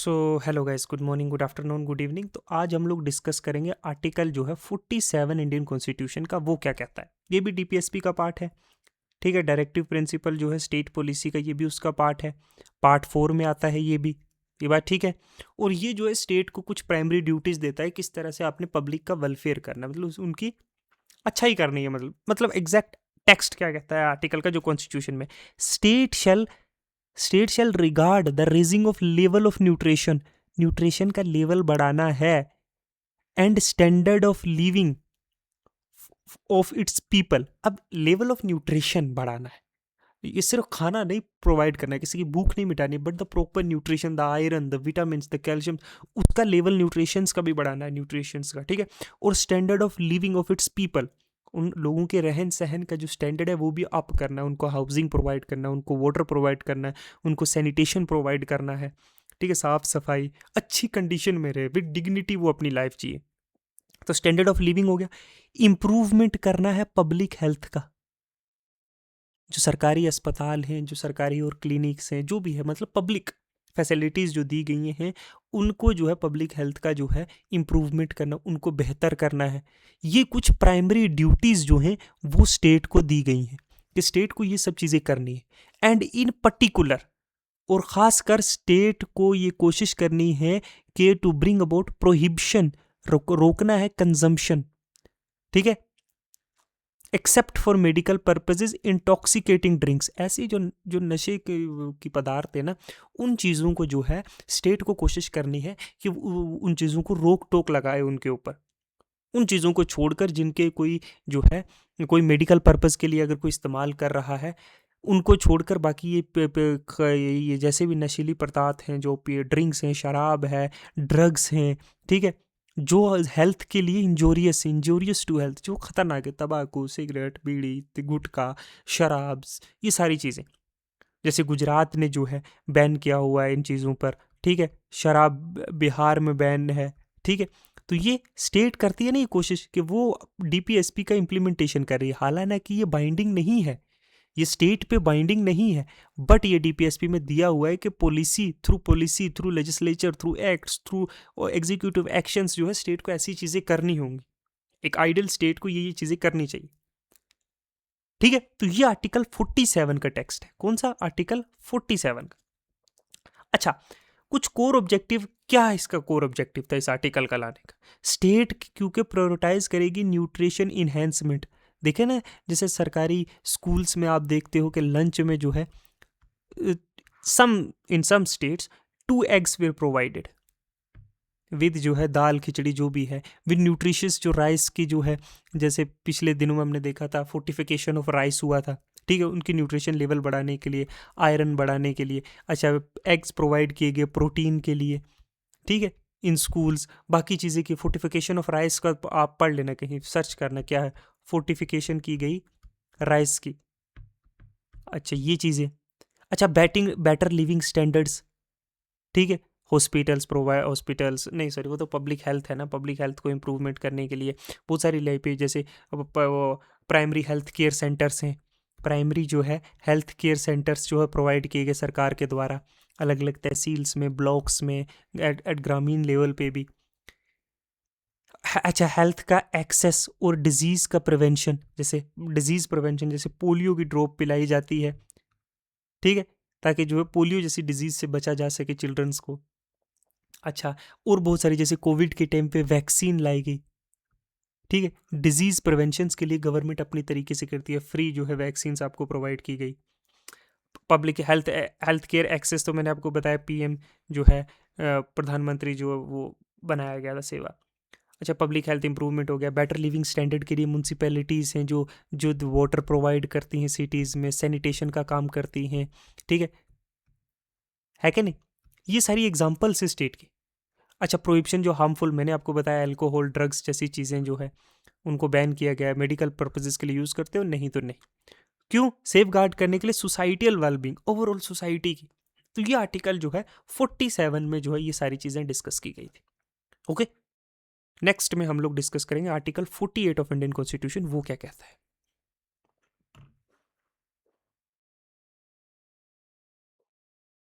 So hello guys, good morning, good afternoon, good evening. तो आज हम लोग डिस्कस करेंगे आर्टिकल जो है 47 इंडियन कॉन्स्टिट्यूशन का, वो क्या कहता है। ये भी डीपीएसपी का पार्ट है, ठीक है। डायरेक्टिव प्रिंसिपल जो है स्टेट पॉलिसी का, ये भी उसका पार्ट है। पार्ट 4 में आता है ये भी, ये बात ठीक है। और ये जो है स्टेट को कुछ प्राइमरी ड्यूटीज देता है, किस तरह से आपने पब्लिक का वेलफेयर करना है, मतलब उनकी अच्छा ही करनी है। मतलब एग्जैक्ट टेक्स्ट क्या कहता है आर्टिकल का जो कॉन्स्टिट्यूशन में, state shell state shell regard the raising of level of nutrition, nutrition का लेवल बढ़ाना है, and standard of living of its people. अब लेवल ऑफ न्यूट्रिशन बढ़ाना है, ये सिर्फ खाना नहीं प्रोवाइड करना है, किसी की भूख नहीं मिटानी, but the proper nutrition, the iron, the vitamin, the calcium, उसका लेवल न्यूट्रिशंस का भी बढ़ाना है, न्यूट्रिशंस का, ठीक है। और standard of living of its people, उन लोगों के रहन सहन का जो स्टैंडर्ड है वो भी अप करना है, उनको हाउसिंग प्रोवाइड करना है, उनको वाटर प्रोवाइड करना है, उनको सैनिटेशन प्रोवाइड करना है, ठीक है। साफ सफाई, अच्छी कंडीशन में रहे, विद डिग्निटी वो अपनी लाइफ जिए। तो स्टैंडर्ड ऑफ लिविंग हो गया। इम्प्रूवमेंट करना है पब्लिक हेल्थ का, जो सरकारी अस्पताल हैं, जो सरकारी और क्लिनिक्स हैं, जो भी है, मतलब पब्लिक फैसिलिटीज़ जो दी गई हैं, उनको जो है पब्लिक हेल्थ का जो है इम्प्रूवमेंट करना, उनको बेहतर करना है। ये कुछ प्राइमरी ड्यूटीज़ जो हैं वो स्टेट को दी गई हैं कि स्टेट को ये सब चीज़ें करनी है। एंड इन पर्टिकुलर, और ख़ासकर स्टेट को ये कोशिश करनी है कि टू ब्रिंग अबाउट प्रोहिबिशन, रोकना है कंजम्पशन, ठीक है, except for medical purposes intoxicating drinks. ऐसी जो जो नशे की पदार्थ है ना, उन चीज़ों को जो है स्टेट को कोशिश करनी है कि उन चीज़ों को रोक टोक लगाए उनके ऊपर, उन चीज़ों को छोड़कर जिनके कोई जो है कोई मेडिकल पर्पज़ के लिए अगर कोई इस्तेमाल कर रहा है, उनको छोड़कर बाकी ये जैसे भी नशीली पदार्थ हैं, जो ड्रिंक्स हैं, शराब है, ड्रग्स हैं, ठीक है, जो हेल्थ के लिए इंजोरियस टू हेल्थ, जो खतरनाक है, तंबाकू, सिगरेट, बीड़ी, गुटखा, शराब्स, ये सारी चीज़ें, जैसे गुजरात ने जो है बैन किया हुआ है इन चीज़ों पर, ठीक है। शराब बिहार में बैन है, ठीक है। तो ये स्टेट करती है ना ये कोशिश कि वो डीपीएसपी का इम्प्लीमेंटेशन कर रही है, हालांकि ये बाइंडिंग नहीं है, ये स्टेट पे बाइंडिंग नहीं है, बट ये डीपीएसपी में दिया हुआ है कि policy through legislature, through acts, through executive actions जो है स्टेट को ऐसी चीज़ें करनी होंगी। एक आइडियल स्टेट को ये चीज़ें करनी चाहिए, ठीक है। तो ये आर्टिकल 47 का टेक्स्ट है। कौन सा आर्टिकल? 47 का। अच्छा, कुछ कोर ऑब्जेक्टिव, क्या है इसका कोर ऑब्जेक्टिव था इस आर्टिकल का लाने का? स्टेट क्योंकि प्रायोरिटाइज करेगी न्यूट्रिशन इन्हेंसमेंट। देखे ना, जैसे सरकारी स्कूल्स में आप देखते हो कि लंच में जो है in some states 2 eggs were provided with जो है दाल खिचड़ी जो भी है, विद न्यूट्रिशियस जो राइस की जो है, जैसे पिछले दिनों में हमने देखा था फोर्टिफिकेशन ऑफ राइस हुआ था, ठीक है, उनकी न्यूट्रिशन लेवल बढ़ाने के लिए, आयरन बढ़ाने के लिए। अच्छा, एग्स प्रोवाइड किए गए प्रोटीन के लिए, ठीक है, इन स्कूल्स। बाकी चीज़ें की फोर्टिफिकेशन ऑफ राइस का आप पढ़ लेना, कहीं सर्च करना क्या है फोर्टिफिकेशन की गई राइस की। अच्छा, ये चीज़ें। अच्छा, बेटर लिविंग स्टैंडर्ड्स, ठीक है, हॉस्पिटल्स नहीं, सॉरी, वो तो पब्लिक हेल्थ है ना, पब्लिक हेल्थ को इम्प्रूवमेंट करने के लिए बहुत सारी लाइफ, जैसे प्राइमरी हेल्थ केयर सेंटर्स हैं, प्राइमरी जो है हेल्थ केयर सेंटर्स जो है प्रोवाइड किए गए सरकार के द्वारा, अलग अलग तहसील्स में, ब्लॉक्स में, एट ग्रामीण लेवल पे भी। अच्छा, हेल्थ का एक्सेस और डिजीज़ का प्रिवेंशन, जैसे डिजीज़ प्रिवेंशन, जैसे पोलियो की ड्रॉप पिलाई जाती है, ठीक है, ताकि जो है पोलियो जैसी डिजीज़ से बचा जा सके चिल्ड्रंस को। अच्छा, और बहुत सारी, जैसे कोविड के टाइम पे वैक्सीन लाई गई, ठीक है, डिजीज़ प्रिवेंशन के लिए गवर्नमेंट अपनी तरीके से करती है, फ्री जो है वैक्सीन्स आपको प्रोवाइड की गई। पब्लिक हेल्थ केयर एक्सेस तो मैंने आपको बताया, पीएम जो है प्रधानमंत्री जो वो बनाया गया था सेवा। अच्छा, पब्लिक हेल्थ इंप्रूवमेंट हो गया। बेटर लिविंग स्टैंडर्ड के लिए म्यूनसिपैलिटीज़ हैं जो जो वाटर प्रोवाइड करती हैं सिटीज़ में, सैनिटेशन का काम करती हैं, ठीक है कि नहीं? ये सारी एग्जांपल्स है स्टेट की। अच्छा, प्रोहिबिशन जो हार्मफुल, मैंने आपको बताया अल्कोहल, ड्रग्स जैसी चीज़ें जो है उनको बैन किया गया है। मेडिकल पर्पजेज़ के लिए यूज़ करते हो, नहीं तो नहीं। क्यों? सेफ गार्ड करने के लिए, सोसाइटियल वेलबींग, ओवरऑल सोसाइटी की। तो ये आर्टिकल जो है 47 में जो है ये सारी चीज़ें डिस्कस की गई थी। ओके, नेक्स्ट में हम लोग डिस्कस करेंगे आर्टिकल 48 ऑफ इंडियन कॉन्स्टिट्यूशन, वो क्या कहता है।